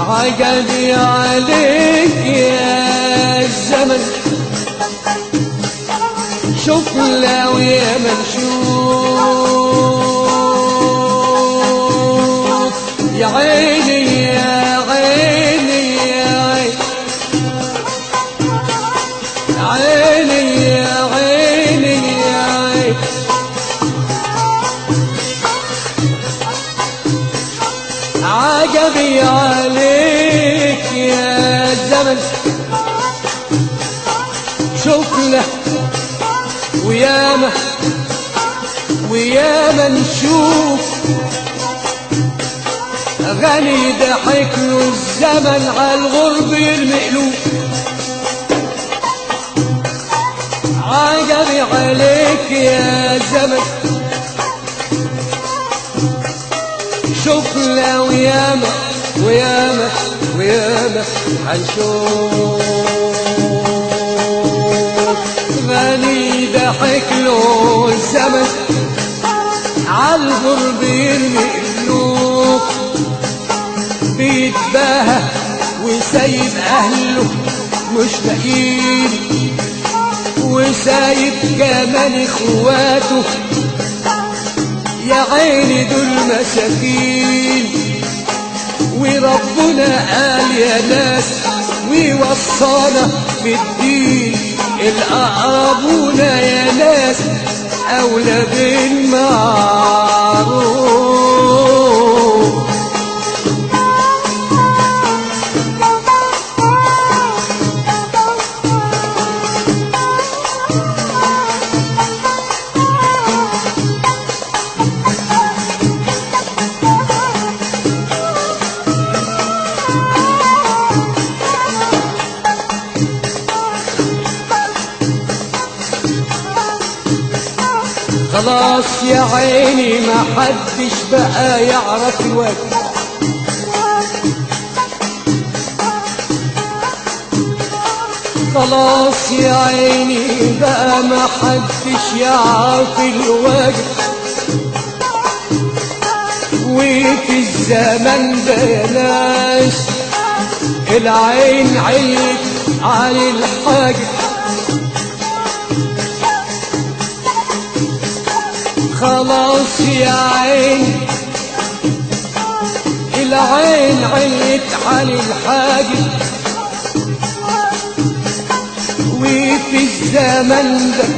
عجبي عليك يا الزمن، شوف لو يا منشوف يا عيني يا عيني يا عيني يا عيني يا عيني، عجبي عليك يا الزمن، شوف له وياما وياما نشوف غني ضحك له الزمن عالغرب يرمي قلوب. عجبي عليك يا زمن، شوف له وياما وياما وياما هنشوف غني ضحك له الزمن عالغرب يرمي قلوب، بيتباهى وسايب اهله مش لاقيين، وسايب كمان اخواته يا عيني دول مساكين. وربنا قال يا ناس ويوصانا بالدين، الأقربون يا ناس أولى بالمعروف. خلاص يا عيني ما حدش بقى يعرف الوجه، خلاص يا عيني بقى ما حدش يعرف الوجه، وفي الزمن ده يا ناس العين عيت على الحاجة، خلاص يا عين العين عيت على الحاجة، وفي الزمن ده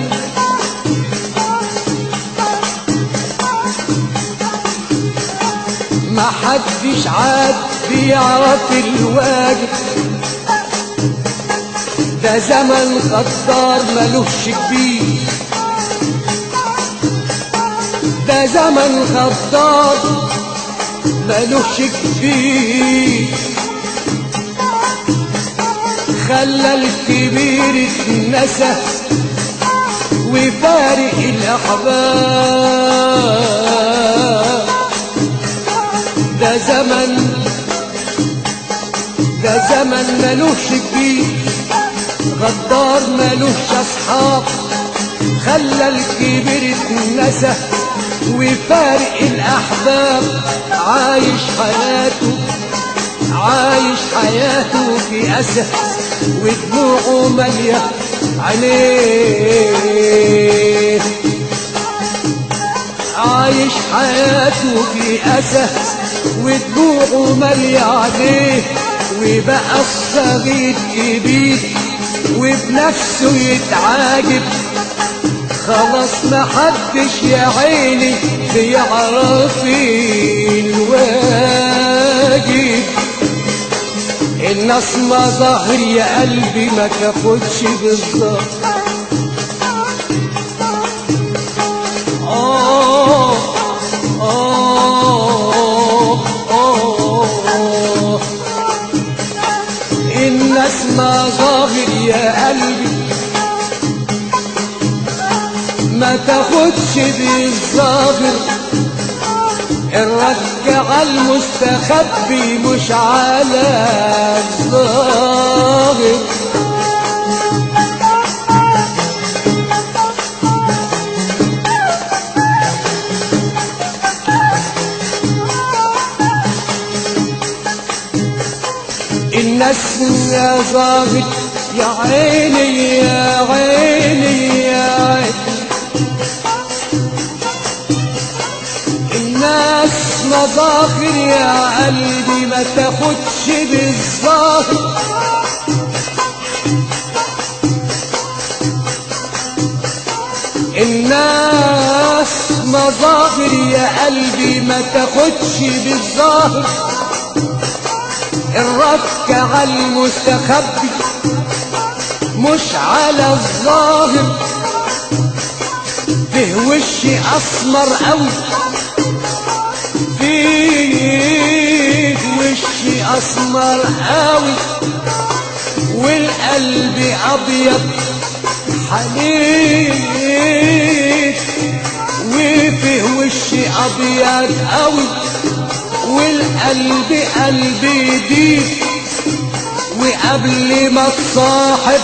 ما حدش عاد بيعرف الواجب، ده زمن غدار ملوش كبير، ده زمن غدار ملوش كبير، خلى الكبير اتنسى وفارق الأحباب. ده زمن ملوش كبير، غدار ملوش أصحاب، خلى الكبير اتنسى وفارق الأحباب. عايش حياته في أسى ودموعه مالية عينيه، عايش حياته في أسى ودموعه مالية عينيه، وبقى الصغير كبير وبنفسه يتعاجب، خلاص ما حدش يا عيني بيعرف الواجب. الناس ما ظهر يا قلبي ما تاخدش بالظبط، الناس ما ظاهر يا قلبي ما تاخدش بالظاهر، الرك على المستخبي مش على الظاهر. الناس يا ظاهر يا عيني يا عيني يا عيني الناس مظاهر يا قلبي ما تاخدش بالظاهر الناس مظاهر يا قلبي ما تاخدش بالظاهر الرك على المستخبي مش على الظاهر فيه وشي اسمر قوي فيه وشي اسمر قوي والقلب ابيض حنين وفيه وشي ابيض قوي والقلب قلبي ديب وقبل ما تصاحب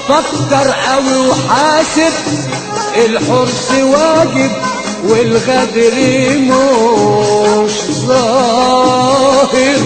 فكر قوي وحاسب الحرص واجب والغدر مش ظاهر